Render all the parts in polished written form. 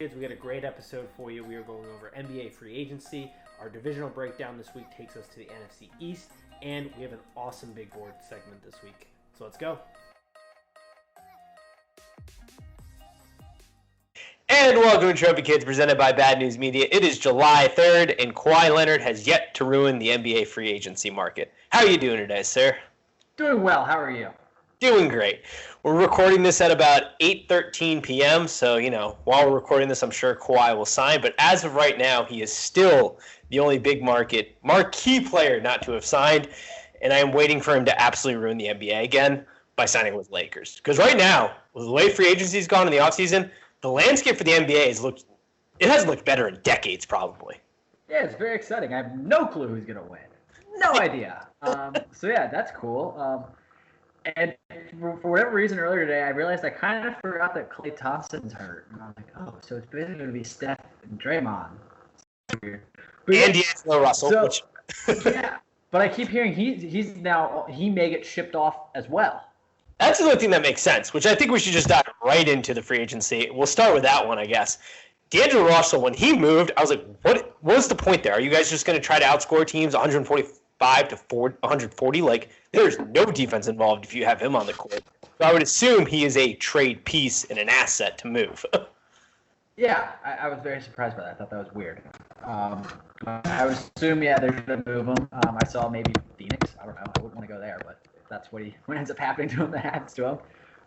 We got a great episode for you. We are going over NBA free agency. Our divisional breakdown this week takes us to the NFC East, and we have an awesome big board segment this week. So let's go. And welcome to Trophy Kids, presented by Bad News Media. It is July 3rd, and Kawhi Leonard has yet to ruin the NBA free agency market. How are you doing today, sir? Doing well. How are you? Doing great. We're recording this at about 8:13 p.m., so, while we're recording this, I'm sure Kawhi will sign. But as of right now, he is still the only big marquee player not to have signed, and I am waiting for him to absolutely ruin the NBA again by signing with Lakers. Because right now, with the way free agency's gone in the offseason, the landscape for the NBA hasn't looked better in decades, probably. Yeah, it's very exciting. I have no clue who's going to win. No idea. So, yeah, that's cool. And for whatever reason earlier today, I realized I kind of forgot that Klay Thompson's hurt. And I was like, oh, so it's basically going to be Steph and Draymond. And D'Angelo Russell. Yeah, but I keep hearing he may get shipped off as well. That's the only thing that makes sense, which I think we should just dive right into the free agency. We'll start with that one, I guess. D'Angelo Russell, when he moved, I was like, what was the point there? Are you guys just going to try to outscore teams 145 to 140? Like, there's no defense involved if you have him on the court. So I would assume he is a trade piece and an asset to move. Yeah, I was very surprised by that. I thought that was weird. I would assume, they're going to move him. I saw maybe Phoenix. I don't know. I wouldn't want to go there, but if that's what ends up happening to him, that happens to him.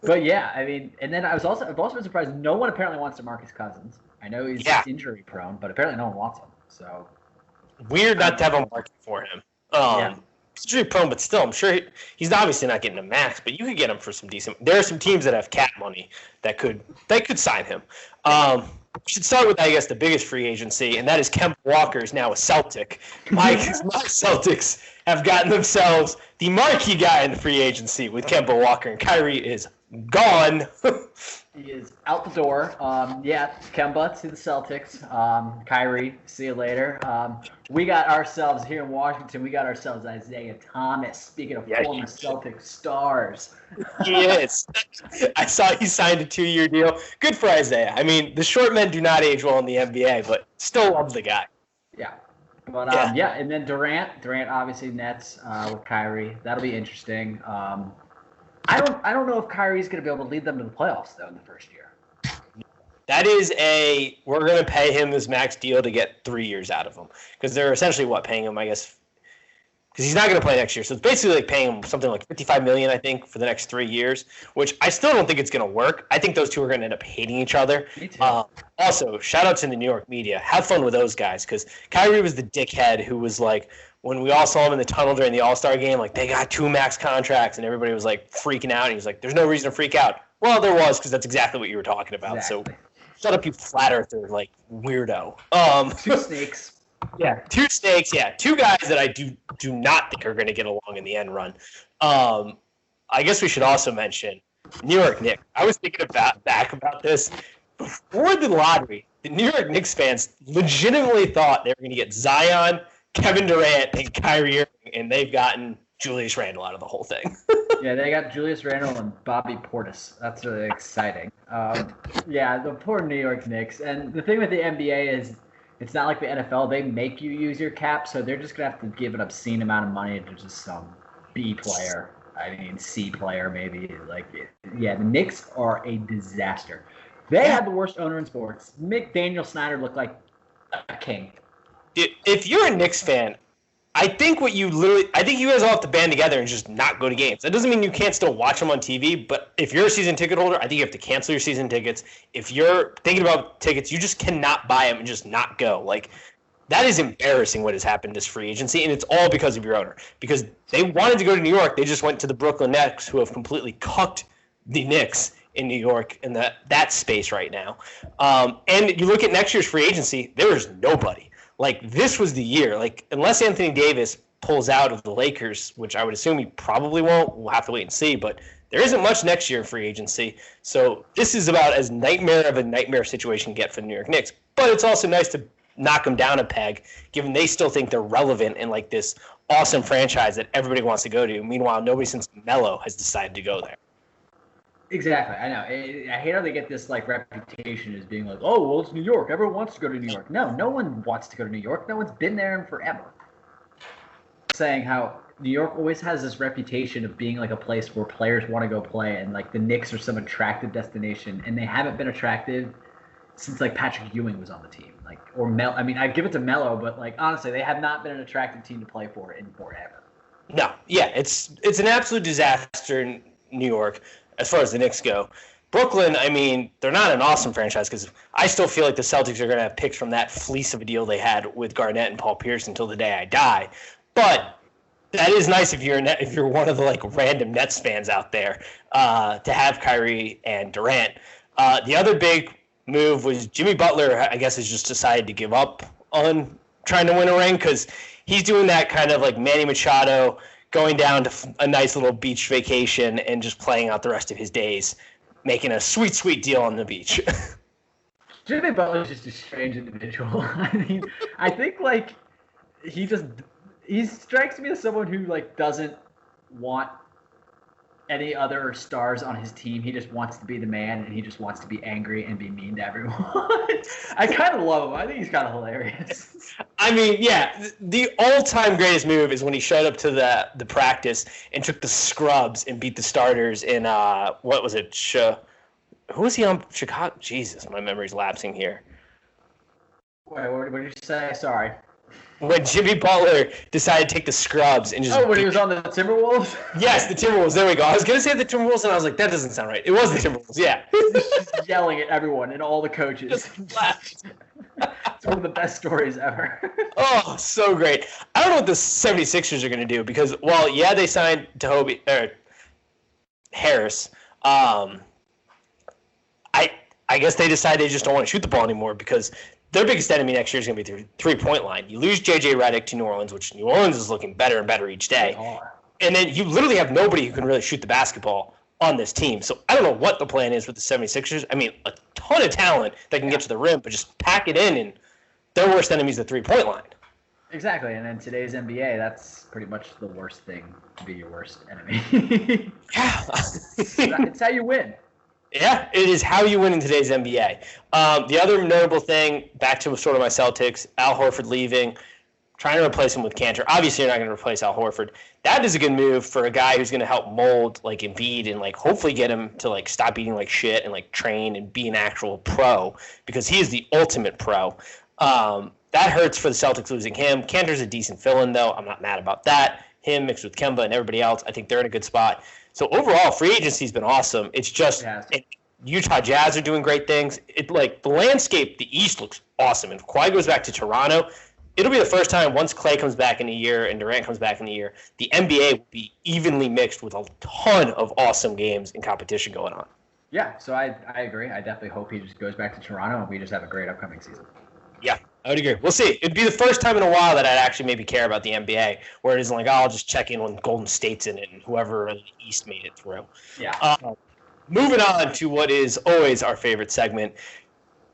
But yeah, I mean, and then I've also been surprised. No one apparently wants DeMarcus Cousins. I know he's injury prone, but apparently no one wants him. So weird not to have a market for him. He's injury prone, but still, I'm sure he's obviously not getting a max. But you could get him for some decent. There are some teams that have cap money that could sign him. We should start with, I guess, the biggest free agency, and that is Kemba Walker is now a Celtic. My Celtics have gotten themselves the marquee guy in the free agency with Kemba Walker, and Kyrie is gone. He is out the door. Kemba to the Celtics. Kyrie, see you later. We got ourselves here in Washington. We got ourselves Isaiah Thomas. Speaking of former Celtic stars, he is. I saw he signed a 2-year deal. Good for Isaiah. I mean, the short men do not age well in the NBA, but still love the guy. Yeah. But and then Durant obviously Nets with Kyrie. That'll be interesting. I don't know if Kyrie's going to be able to lead them to the playoffs, though, in the first year. That is we're going to pay him this max deal to get 3 years out of him. Because they're essentially, paying him, I guess, because he's not going to play next year. So it's basically like paying him something like $55 million, I think, for the next 3 years, which I still don't think it's going to work. I think those two are going to end up hating each other. Me too. Also, shout out to the New York media. Have fun with those guys, because Kyrie was the dickhead who was like, when we all saw him in the tunnel during the All-Star game, like, they got 2 max contracts, and everybody was, like, freaking out. And he was like, there's no reason to freak out. Well, there was, because that's exactly what you were talking about. Exactly. So shut up, you flat earther, like, weirdo. 2 snakes. Yeah, 2 snakes, 2 guys that I do not think are going to get along in the end run. I guess we should also mention New York Knicks. I was thinking back about this. Before the lottery, the New York Knicks fans legitimately thought they were going to get Zion, Kevin Durant, and Kyrie Irving, and they've gotten Julius Randle out of the whole thing. Yeah, they got Julius Randle and Bobby Portis. That's really exciting. The poor New York Knicks. And the thing with the NBA is it's not like the NFL. They make you use your cap, so they're just going to have to give an obscene amount of money to just some B player. I mean, C player maybe. The Knicks are a disaster. They have the worst owner in sports. Daniel Snyder looked like a king. If you're a Knicks fan, I think you guys all have to band together and just not go to games. That doesn't mean you can't still watch them on TV, but if you're a season ticket holder, I think you have to cancel your season tickets. If you're thinking about tickets, you just cannot buy them and just not go. Like, that is embarrassing what has happened this free agency, and it's all because of your owner. Because they wanted to go to New York, they just went to the Brooklyn Nets, who have completely cucked the Knicks in New York in that space right now. And you look at next year's free agency, there is nobody. Like, this was the year. Like, unless Anthony Davis pulls out of the Lakers, which I would assume he probably won't, we'll have to wait and see, but there isn't much next year in free agency. So this is about as nightmare of a nightmare situation you get for the New York Knicks. But it's also nice to knock them down a peg, given they still think they're relevant in, like, this awesome franchise that everybody wants to go to. Meanwhile, nobody since Melo has decided to go there. Exactly. I know. I hate how they get this like reputation as being like, oh, well, it's New York. Everyone wants to go to New York. No one wants to go to New York. No one's been there in forever. Saying how New York always has this reputation of being like a place where players want to go play, and like the Knicks are some attractive destination, and they haven't been attractive since like Patrick Ewing was on the team. Like, or Mel. I mean, I give it to Melo, but like honestly, they have not been an attractive team to play for in forever. No, yeah, it's an absolute disaster in New York as far as the Knicks go. Brooklyn, I mean, they're not an awesome franchise because I still feel like the Celtics are going to have picks from that fleece of a deal they had with Garnett and Paul Pierce until the day I die. But that is nice if you're one of the like random Nets fans out there to have Kyrie and Durant. The other big move was Jimmy Butler, I guess, has just decided to give up on trying to win a ring because he's doing that kind of like Manny Machado, going down to a nice little beach vacation and just playing out the rest of his days, making a sweet, sweet deal on the beach. Jimmy Butler's just a strange individual. I mean, I think like he strikes me as someone who like doesn't want any other stars on his team. He just wants to be the man, and he just wants to be angry and be mean to everyone. I kind of love him. I think he's kind of hilarious. I mean, yeah, the all-time greatest move is when he showed up to the practice and took the scrubs and beat the starters in what was it? Who was he on? Chicago? Jesus, my memory's lapsing here. Wait, what did you say? Sorry. When Jimmy Butler decided to take the scrubs and just... Oh, when he was on the Timberwolves? Yes, the Timberwolves. There we go. I was going to say the Timberwolves, and I was like, that doesn't sound right. It was the Timberwolves, yeah. Just yelling at everyone and all the coaches. It's one of the best stories ever. Oh, so great. I don't know what the 76ers are going to do because, well, yeah, they signed Harris. I guess they decided they just don't want to shoot the ball anymore because their biggest enemy next year is going to be the three-point line. You lose J.J. Redick to New Orleans, which New Orleans is looking better and better each day. And then you literally have nobody who can really shoot the basketball on this team. So I don't know what the plan is with the 76ers. I mean, a ton of talent that can get to the rim, but just pack it in, and their worst enemy is the three-point line. Exactly, and in today's NBA, that's pretty much the worst thing to be your worst enemy. Yeah. It's how you win. Yeah, it is how you win in today's NBA. The other notable thing, back to sort of my Celtics, Al Horford leaving, trying to replace him with Cantor. Obviously, you're not going to replace Al Horford. That is a good move for a guy who's going to help mold like Embiid and like hopefully get him to like stop eating like shit and like train and be an actual pro because he is the ultimate pro. That hurts for the Celtics losing him. Cantor's a decent fill-in though. I'm not mad about that. Him mixed with Kemba and everybody else, I think they're in a good spot. So overall, free agency's been awesome. It's just Utah Jazz are doing great things. It like the landscape, the East looks awesome. And if Kawhi goes back to Toronto, it'll be the first time once Klay comes back in a year and Durant comes back in a year, the NBA will be evenly mixed with a ton of awesome games and competition going on. Yeah, so I agree. I definitely hope he just goes back to Toronto and we just have a great upcoming season. Yeah, I would agree. We'll see. It'd be the first time in a while that I'd actually maybe care about the NBA, where it isn't like, oh, I'll just check in when Golden State's in it and whoever in the East made it through. Yeah. Moving on to what is always our favorite segment,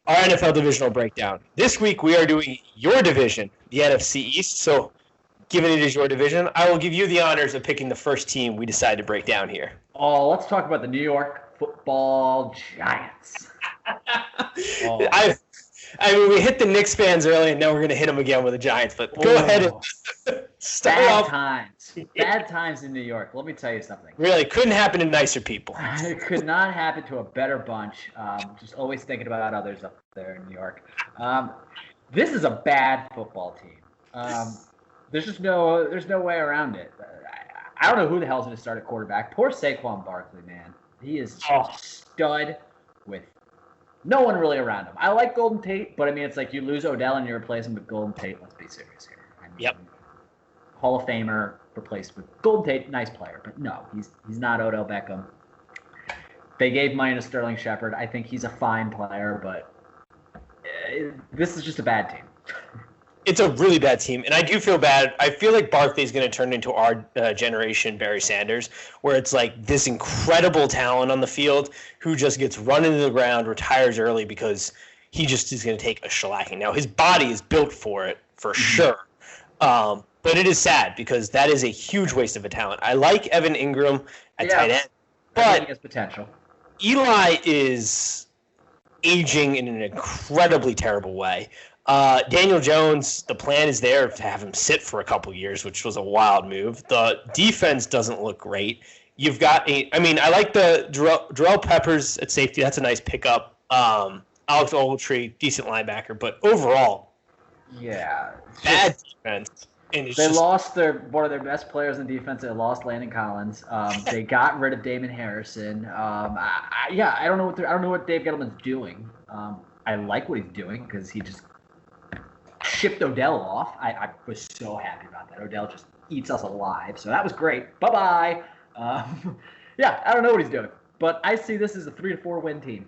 our NFL divisional breakdown. This week we are doing your division, the NFC East. So, given it is your division, I will give you the honors of picking the first team we decide to break down here. Oh, let's talk about the New York Football Giants. I mean, we hit the Knicks fans early, and now we're going to hit them again with the Giants. But go ahead and start off. Bad times in New York. Let me tell you something. Really, couldn't happen to nicer people. It could not happen to a better bunch. Just always thinking about others up there in New York. This is a bad football team. There's no way around it. I don't know who the hell's going to start at quarterback. Poor Saquon Barkley, man. He is a stud with no one really around him. I like Golden Tate, but I mean, it's like you lose Odell and you replace him with Golden Tate. Let's be serious here. I mean, yep. Hall of Famer replaced with Golden Tate, nice player, but no, he's not Odell Beckham. They gave money to Sterling Shepard. I think he's a fine player, but this is just a bad team. It's a really bad team, and I do feel bad. I feel like Barkley's going to turn into our generation Barry Sanders, where it's like this incredible talent on the field who just gets run into the ground, retires early because he just is going to take a shellacking. Now, his body is built for it, for sure, but it is sad because that is a huge waste of a talent. I like Evan Ingram at tight end, but he has potential. Eli is aging in an incredibly terrible way. Daniel Jones, the plan is there to have him sit for a couple years, which was a wild move. The defense doesn't look great. You've got I like the Jarrell Peppers at safety. That's a nice pickup. Alex Ogletree, decent linebacker, but overall, yeah, bad defense. And they lost one of their best players in defense. They lost Landon Collins. They got rid of Damon Harrison. I don't know what Dave Gettleman's doing. I like what he's doing because he just shipped Odell off. I was so happy about that. Odell just eats us alive, so that was great. Bye-bye. Yeah, I don't know what he's doing, but I see this as a 3-4 win team.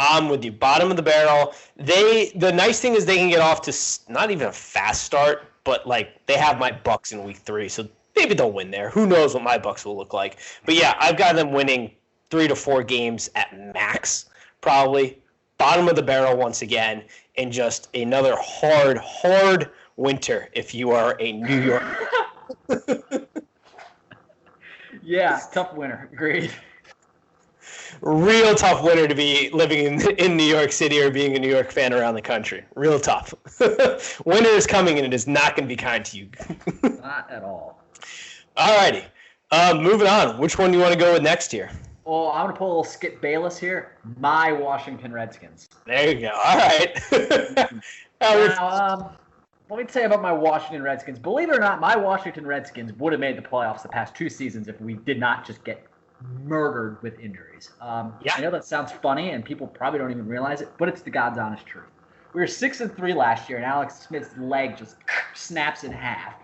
I'm with you. Bottom of the barrel. The nice thing is they can get off to not even a fast start, but like they have my Bucks in week 3, so maybe they'll win there. Who knows what my Bucks will look like? But yeah, I've got them winning 3 to 4 games at max, probably. Bottom of the barrel once again, and just another hard winter if you are a New York. Yeah, tough winter. Agreed. Real tough winter to be living in New York City or being a New York fan around the country. Real tough. Winter is coming, and it is not going to be kind to you. Not at all. All righty. Moving on. Which one do you want to go with next year? Oh, I'm going to pull a little Skip Bayless here. My Washington Redskins. There you go. All right. Now, let me tell you about my Washington Redskins. Believe it or not, my Washington Redskins would have made the playoffs the past 2 seasons if we did not just get murdered with injuries. Yeah. I know that sounds funny, and people probably don't even realize it, but it's the God's honest truth. We were 6-3 last year, and Alex Smith's leg just snaps in half.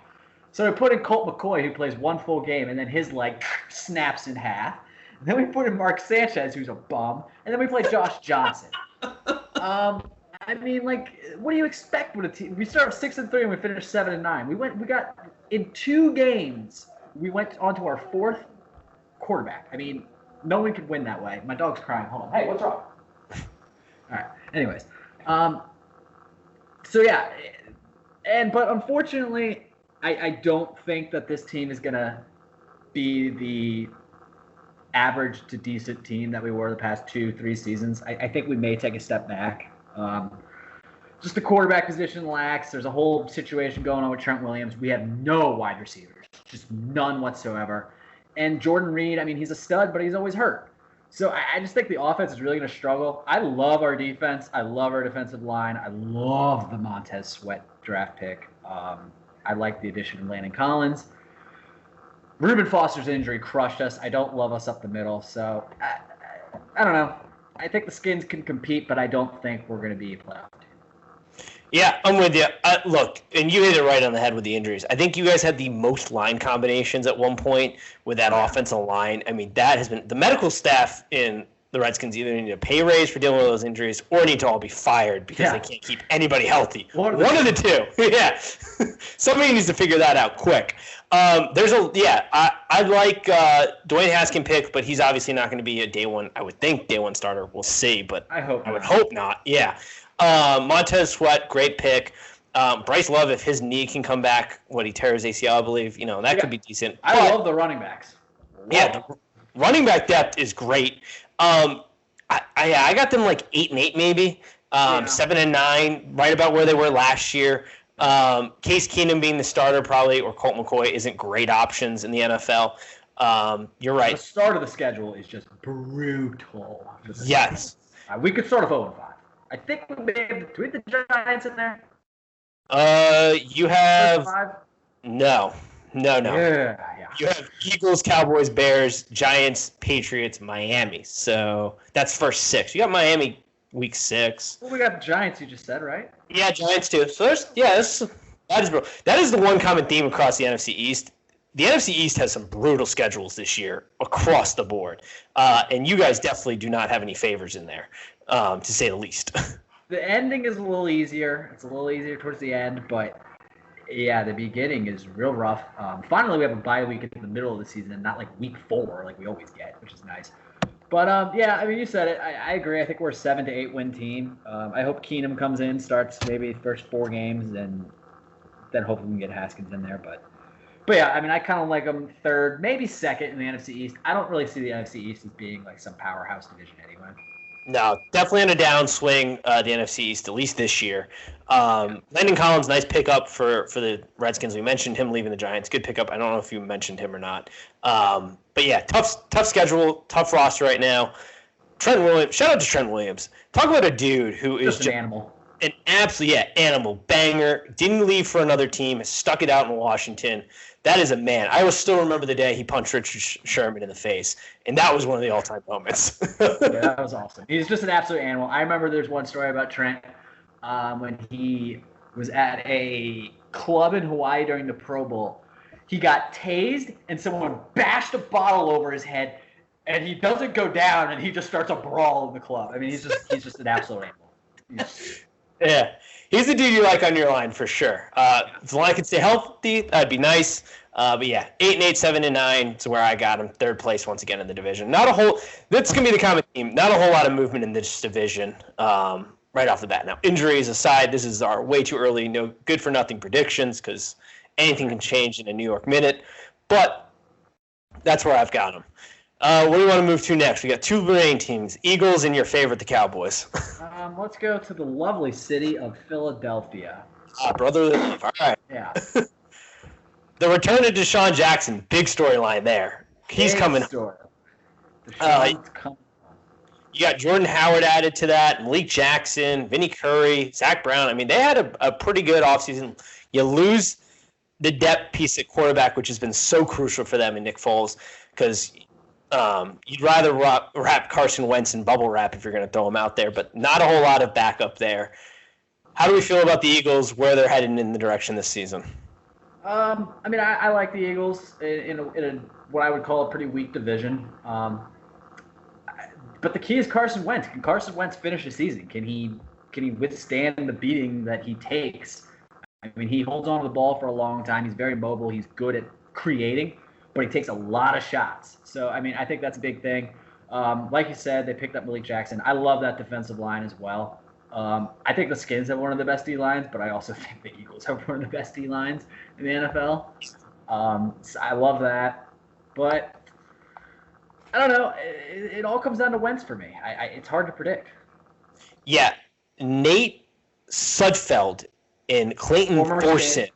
So we put in Colt McCoy, who plays 1 full game, and then his leg snaps in half. And then we put in Mark Sanchez, who's a bum, and then we play Josh Johnson. I mean, like, what do you expect with a team? We started 6-3 and we finished 7-9. We got in 2 games. We went on to our 4th quarterback. I mean, no one could win that way. My dog's crying. Hold on. Hey, what's wrong? All right. Anyways, so yeah, but unfortunately, I don't think that this team is gonna be the average to decent team that we were the past 2-3 seasons. I think we may take a step back. Just the quarterback position lacks. There's a whole situation going on with Trent Williams. We have no wide receivers, just none whatsoever. And Jordan Reed, I mean, he's a stud, but he's always hurt. So I just think the offense is really going to struggle. I love our defense. I love our defensive line. I love the Montez Sweat draft pick. I like the addition of Landon Collins. Reuben Foster's injury crushed us. I don't love us up the middle. So I don't know. I think the Skins can compete, but I don't think we're going to be a playoff team. Yeah, I'm with you. Look, and you hit it right on the head with the injuries. I think you guys had the most line combinations at one point with that offensive line. I mean, that has been – the medical staff in the Redskins either need a pay raise for dealing with those injuries or need to all be fired because they can't keep anybody healthy. One of the two. Yeah. Somebody needs to figure that out quick. I like Dwayne Haskins pick, but he's obviously not going to be a day one starter. We'll see, but I would hope not. Yeah. Montez Sweat, great pick. Bryce Love, if his knee can come back, he tears ACL, I believe, that could be decent. I love the running backs. Yeah, the running back depth is great. I got them like 8-8 maybe, 7-9, right about where they were last year. Case Keenum being the starter probably, or Colt McCoy isn't great options in the NFL. You're right. The start of the schedule is just brutal. Yes. We could start off 0-5. I think we may have – do we have the Giants in there? You have – No. Yeah. You have Eagles, Cowboys, Bears, Giants, Patriots, Miami. So that's first 6. You got Miami week 6. Well, we got the Giants you just said, right? Yeah, Giants too. So that is the one common theme across the NFC East. The NFC East has some brutal schedules this year across the board. And you guys definitely do not have any favors in there, to say the least. The ending is a little easier. It's a little easier towards the end, but yeah, the beginning is real rough. Finally, we have a bye week in the middle of the season and not like week 4 like we always get, which is nice. But, yeah, I mean, you said it. I agree. I think we're a 7-8 win team. I hope Keenum comes in, starts maybe the first 4 games, and then hopefully we can get Haskins in there. But But yeah, I mean, I kind of like them third, maybe second in the NFC East. I don't really see the NFC East as being like some powerhouse division anyway. No, definitely on a downswing, the NFC East, at least this year. Landon Collins, nice pickup for the Redskins. We mentioned him leaving the Giants. Good pickup. I don't know if you mentioned him or not. But yeah, tough schedule, tough roster right now. Trent Williams, shout out to Trent Williams. Talk about a dude who is just an animal. An absolute animal banger. Didn't leave for another team. Has stuck it out in Washington. That is a man. I will still remember the day he punched Richard Sherman in the face, and that was one of the all-time moments. Yeah, that was awesome. He's just an absolute animal. I remember there's one story about Trent when he was at a club in Hawaii during the Pro Bowl. He got tased, and someone bashed a bottle over his head, and he doesn't go down, and he just starts a brawl in the club. I mean, he's just an absolute animal. Yeah, he's the dude you like on your line for sure. If the line could stay healthy, that'd be nice. But yeah, 8-8, 7-9 is where I got him. Third place once again in the division. That's gonna be the common theme. Not a whole lot of movement in this division right off the bat. Now, injuries aside, this is our way too early, no good for nothing predictions because anything can change in a New York minute. But that's where I've got him. What do you want to move to next? We got two remaining teams, Eagles and your favorite, the Cowboys. Let's go to the lovely city of Philadelphia. Brotherly love. All right. Yeah. The return of Deshaun Jackson, big storyline there. He's coming. Deshaun's coming. You got Jordan Howard added to that, Malik Jackson, Vinny Curry, Zach Brown. I mean, they had a pretty good offseason. You lose the depth piece at quarterback, which has been so crucial for them, and Nick Foles, because you'd rather wrap Carson Wentz in bubble wrap if you're going to throw him out there, but not a whole lot of backup there. How do we feel about the Eagles, where they're heading in the direction this season? I mean, I like the Eagles in what I would call a pretty weak division. But the key is Carson Wentz. Can Carson Wentz finish the season? Can he withstand the beating that he takes? I mean, he holds on to the ball for a long time. He's very mobile. He's good at creating, but he takes a lot of shots. So, I mean, I think that's a big thing. Like you said, they picked up Malik Jackson. I love that defensive line as well. I think the Skins have one of the best D-lines, but I also think the Eagles have one of the best D-lines in the NFL. So I love that. But I don't know. It all comes down to Wentz for me. It's hard to predict. Yeah. Nate Sudfeld and Clayton Thorson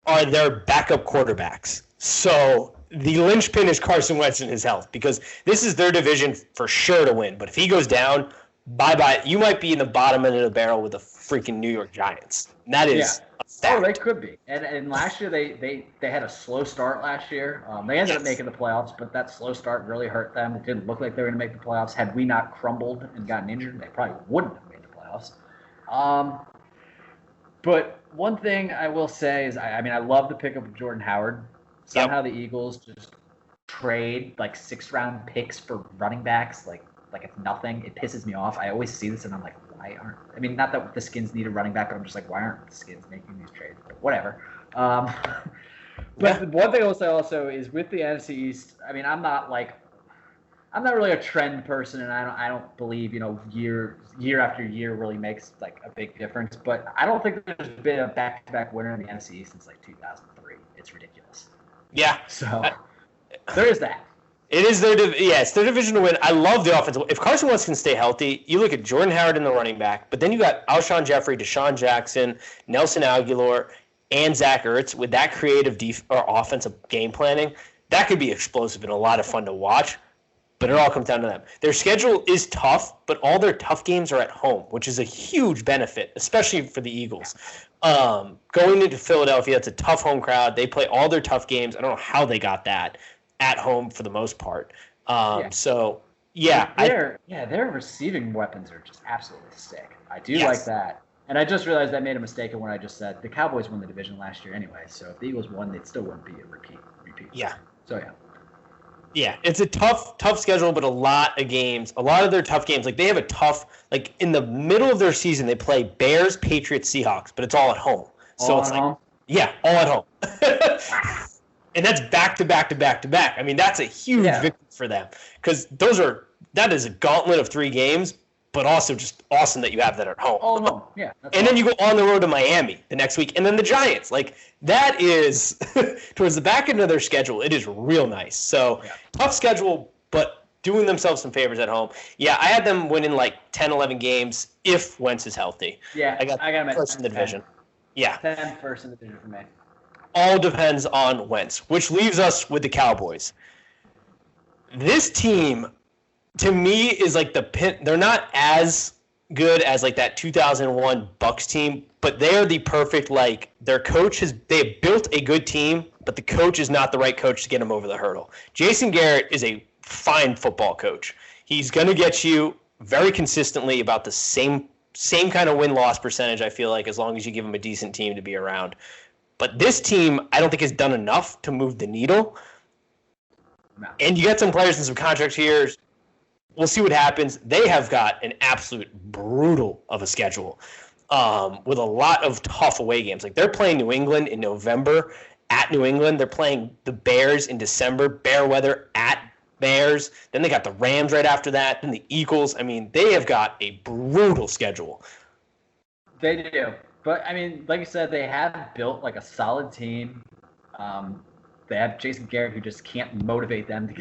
are their backup quarterbacks. So the linchpin is Carson Wentz and his health, because this is their division for sure to win. But if he goes down, bye-bye. You might be in the bottom end of the barrel with the freaking New York Giants. And that is a fact. Oh, they could be. And last year they had a slow start last year. They ended up making the playoffs, but that slow start really hurt them. It didn't look like they were going to make the playoffs. Had we not crumbled and gotten injured, they probably wouldn't have made the playoffs. But one thing I will say is, I mean, I love the pickup of Jordan Howard. Somehow the Eagles just trade like 6th-round picks for running backs, like it's nothing. It pisses me off. I always see this and I'm like, why aren't? I mean, not that the Skins need a running back, but I'm just like, why aren't the Skins making these trades? But whatever. But one thing I will say also is with the NFC East. I mean, I'm not really a trend person, and I don't believe year after year really makes like a big difference. But I don't think there's been a back-to-back winner in the NFC East since like 2003. It's ridiculous. Yeah. So there is that. It is it's their division to win. I love the offense. If Carson Wentz can stay healthy, you look at Jordan Howard in the running back, but then you got Alshon Jeffrey, Deshaun Jackson, Nelson Aguilar, and Zach Ertz with that creative or offensive game planning. That could be explosive and a lot of fun to watch, but it all comes down to them. Their schedule is tough, but all their tough games are at home, which is a huge benefit, especially for the Eagles. Going into Philadelphia, it's a tough home crowd. They play all their tough games. I don't know how they got that at home for the most part. So, yeah. Their receiving weapons are just absolutely sick. I do like that. And I just realized I made a mistake in what I just said. The Cowboys won the division last year anyway, so if the Eagles won, they'd still wouldn't be a repeat. Yeah. So, yeah. Yeah, it's a tough schedule, but a lot of games. A lot of their tough games, like they have a tough, like in the middle of their season, they play Bears, Patriots, Seahawks, but it's all at home. So it's like, home? Yeah, all at home. And that's back to back to back to back. I mean, that's a huge victory for them because that is a gauntlet of 3 games. but also just awesome that you have that at home. Oh, no. Yeah. And then you go on the road to Miami the next week, and then the Giants. Like, that is, towards the back end of their schedule, it is real nice. So, tough schedule, but doing themselves some favors at home. Yeah, I had them winning like 10, 11 games if Wentz is healthy. Yeah, I got them first in the division. Yeah. 10 first in the division for me. All depends on Wentz, which leaves us with the Cowboys. This team, to me, is like the pin. They're not as good as like that 2001 Bucs team, but they are the perfect, like, their coach they have built a good team, but the coach is not the right coach to get them over the hurdle. Jason Garrett is a fine football coach. He's going to get you very consistently about the same kind of win-loss percentage, I feel like, as long as you give him a decent team to be around. But this team, I don't think, has done enough to move the needle. No. And you got some players and some contracts here. We'll see what happens. They have got an absolute brutal of a schedule with a lot of tough away games. Like, they're playing New England in November at New England. They're playing the Bears in December, bear weather at Bears. Then they got the Rams right after that. Then the Eagles. I mean, they have got a brutal schedule. They do. But, I mean, like you said, they have built, like, a solid team. They have Jason Garrett, who just can't motivate them to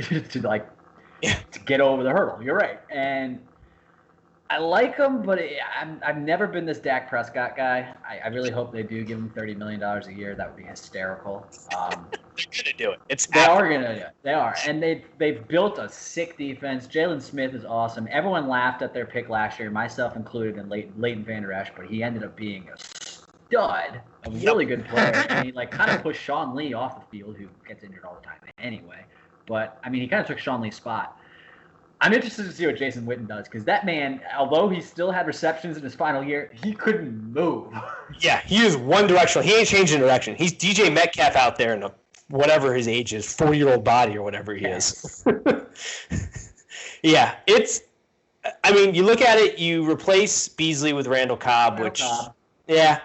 get over the hurdle. You're right. And I like him, but I've never been this Dak Prescott guy. I really hope they do give him $30 million a year. That would be hysterical. They're going to do it. They are going to do it. They are. And they've built a sick defense. Jalen Smith is awesome. Everyone laughed at their pick last year, myself included, and Leighton Vander Esch, but he ended up being a stud, a really good player. And he kind of pushed Sean Lee off the field, who gets injured all the time anyway. But, I mean, he kind of took Sean Lee's spot. I'm interested to see what Jason Witten does, because that man, although he still had receptions in his final year, he couldn't move. Yeah, he is one directional. He ain't changing direction. He's DJ Metcalf out there in whatever his age is, 4-year-old body or whatever he is. Yeah, I mean, you look at it, you replace Beasley with Randall Cobb, yeah,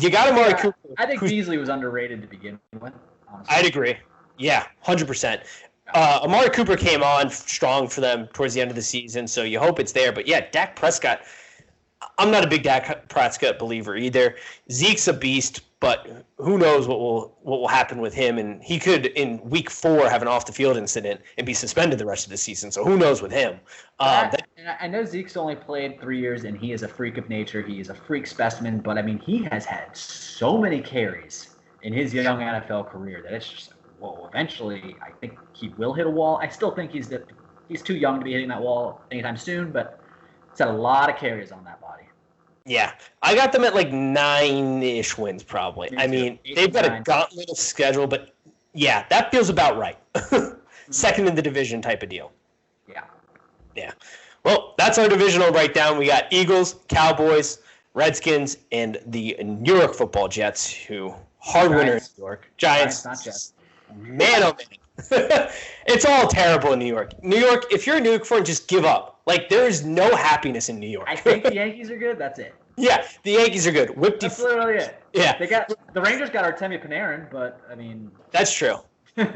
you got Amari Cooper. I think Beasley was underrated to begin with, honestly. I'd agree. Yeah, 100%. Amari Cooper came on strong for them towards the end of the season, so you hope it's there. But, yeah, Dak Prescott, I'm not a big Dak Prescott believer either. Zeke's a beast, but who knows what will happen with him. And he could, in week 4, have an off-the-field incident and be suspended the rest of the season, so who knows with him. I know Zeke's only played 3 years, and he is a freak of nature. He is a freak specimen, but, I mean, he has had so many carries in his young NFL career that it's just well, eventually, I think he will hit a wall. I still think he's too young to be hitting that wall anytime soon, but he's had a lot of carries on that body. Yeah, I got them at like 9-ish wins probably. I mean, they've got a gauntlet of schedule, but yeah, that feels about right. Second in the division type of deal. Yeah. Yeah. Well, that's our divisional breakdown. We got Eagles, Cowboys, Redskins, and the New York Football Jets, who hard winner in New York. Giants. Not Jets. Man, oh man. It's all terrible in New York. New York, if you're a New York fan, just give up. Like, there is no happiness in New York. I think the Yankees are good. That's it. Yeah, the Yankees are good. That's literally it. Yeah. The Rangers got Artemi Panarin, but, I mean. That's true. All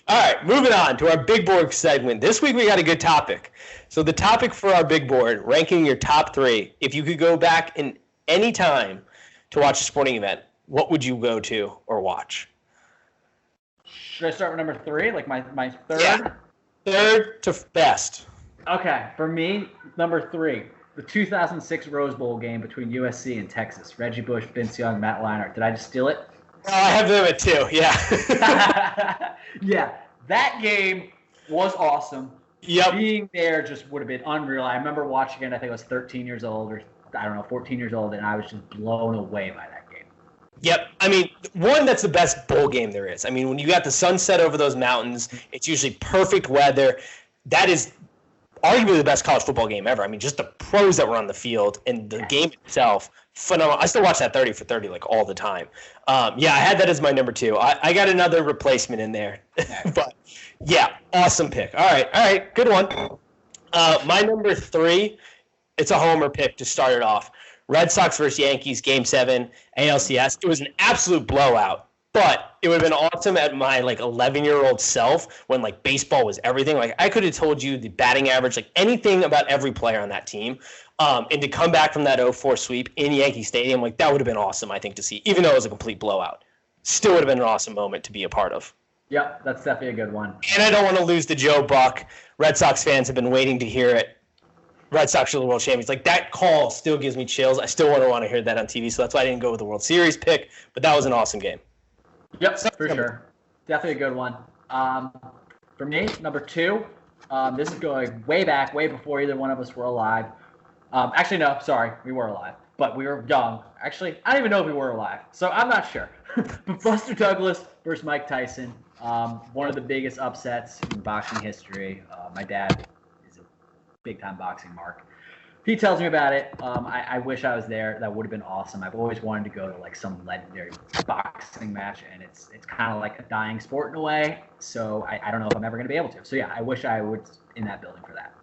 right, moving on to our big board segment. This week we got a good topic. So the topic for our big board, ranking your top 3. If you could go back in any time to watch a sporting event, what would you go to or watch? Should I start with number 3, like my third? Yeah. Third to best. Okay, for me, number 3, the 2006 Rose Bowl game between USC and Texas. Reggie Bush, Vince Young, Matt Leinart. Did I just steal it? Oh, I have them at 2, yeah. Yeah, that game was awesome. Yep. Being there just would have been unreal. I remember watching it, I think I was 13 years old or, 14 years old, and I was just blown away by that. Yep. I mean, that's the best bowl game there is. I mean, when you got the sunset over those mountains, it's usually perfect weather. That is arguably the best college football game ever. I mean, just the pros that were on the field and the game itself, phenomenal. I still watch that 30 for 30 like all the time. Yeah, I had that as my number 2. I got another replacement in there. But, yeah, awesome pick. All right, good one. My number 3, it's a homer pick to start it off. Red Sox versus Yankees, Game 7, ALCS. It was an absolute blowout. But it would have been awesome at my 11-year-old self when baseball was everything. I could have told you the batting average, anything about every player on that team. And to come back from that 0-4 sweep in Yankee Stadium, that would have been awesome, I think, to see, even though it was a complete blowout. Still would have been an awesome moment to be a part of. Yep, that's definitely a good one. And I don't want to lose to Joe Buck. Red Sox fans have been waiting to hear it. Red Sox are the world champions. That call still gives me chills. I still want to hear that on TV, so that's why I didn't go with the World Series pick, but that was an awesome game. Yep, for sure. Definitely a good one. For me, number 2, this is going way back, way before either one of us were alive. Actually, no, sorry, we were alive, but we were young. Actually, I don't even know if we were alive, so I'm not sure. But Buster Douglas versus Mike Tyson, one of the biggest upsets in boxing history. My dad is a big-time boxing mark. He tells me about it. I wish I was there. That would have been awesome. I've always wanted to go to some legendary boxing match, and it's kind of like a dying sport in a way. So I don't know if I'm ever going to be able to. So yeah, I wish I was in that building for that.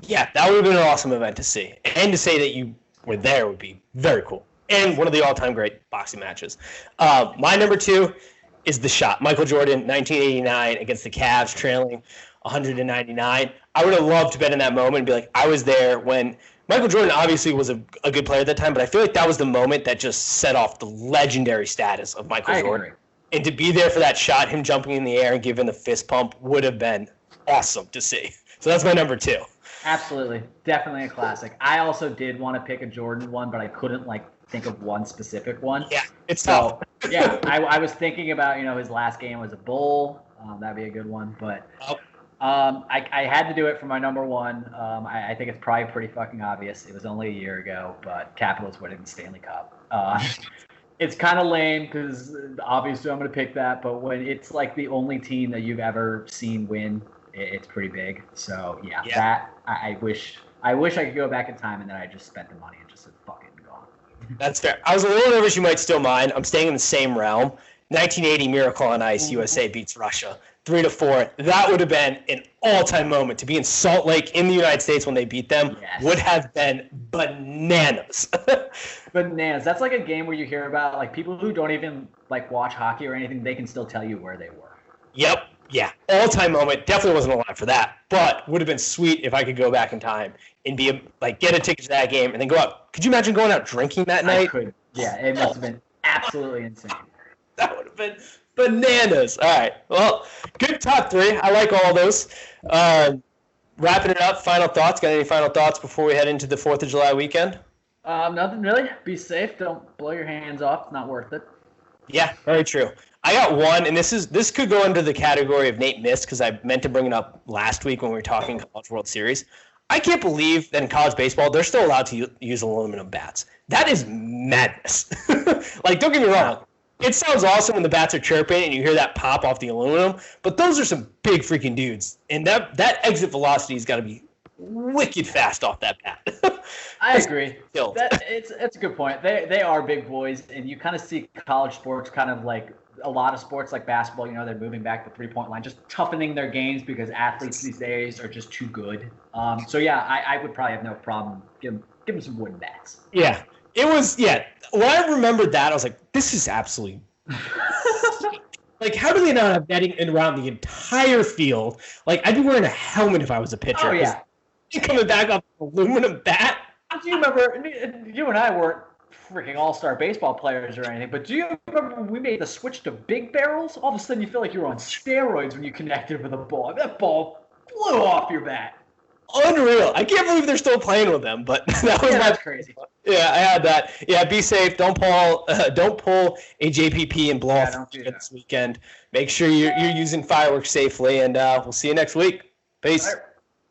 Yeah, that would have been an awesome event to see. And to say that you were there would be very cool. And one of the all-time great boxing matches. My number 2 is The Shot. Michael Jordan, 1989, against the Cavs, trailing 199. I would have loved to bet in that moment and be like, I was there when Michael Jordan obviously was a good player at that time, but I feel like that was the moment that just set off the legendary status of Michael Jordan. Agree. And to be there for that shot, him jumping in the air and giving the fist pump would have been awesome to see. So that's my number 2. Absolutely. Definitely a classic. I also did want to pick a Jordan one, but I couldn't think of one specific one. Yeah, it's tough. So, yeah, I was thinking about, his last game was a Bull. That'd be a good one. But I had to do it for my number 1. I think it's probably pretty fucking obvious. It was only a year ago, but Capitals winning the Stanley Cup. It's kind of lame because obviously I'm going to pick that, but when it's the only team that you've ever seen win, it's pretty big. So yeah. That I wish I could go back in time and then I just spent the money and just said fuck it and gone. That's fair. I was a little nervous you might steal mine. I'm staying in the same realm. 1980 Miracle on Ice, USA beats Russia 3-4. That would have been an all-time moment to be in Salt Lake in the United States when they beat them. Yes. Would have been bananas. Bananas. That's like a game where you hear about people who don't even watch hockey or anything. They can still tell you where they were. Yep. Yeah. All-time moment. Definitely wasn't alive for that, but would have been sweet if I could go back in time and be get a ticket to that game and then go out. Could you imagine going out drinking that night? I could. Yeah, it must have been absolutely insane. That would have been bananas. All right. Well, good top 3. I like all those. Wrapping it up, final thoughts. Got any final thoughts before we head into the 4th of July weekend? Nothing really. Be safe. Don't blow your hands off. It's not worth it. Yeah, very true. I got one, and this could go under the category of Nate missed because I meant to bring it up last week when we were talking College World Series. I can't believe that in college baseball, they're still allowed to use aluminum bats. That is madness. Don't get me wrong. It sounds awesome when the bats are chirping and you hear that pop off the aluminum, but those are some big freaking dudes. And that exit velocity has got to be wicked fast off that bat. I agree. It's a good point. They are big boys, and you kind of see college sports kind of a lot of sports like basketball, they're moving back the 3-point line, just toughening their games because athletes these days are just too good. So yeah, I would probably have no problem give them some wooden bats. Yeah, it was. Yeah, when I remembered that, I was like, this is absolutely. How do they not have netting around the entire field? I'd be wearing a helmet if I was a pitcher. Oh yeah, coming back off an aluminum bat. Do you remember? You and I weren't freaking all-star baseball players or anything, but do you remember when we made the switch to big barrels? All of a sudden you feel like you were on steroids when you connected with a ball. That ball flew off your bat. Unreal. I can't believe they're still playing with them, but that's crazy. Yeah, I had that. Yeah, be safe. Don't pull a JPP and blow off this weekend. Make sure you're using fireworks safely, and we'll see you next week. Peace.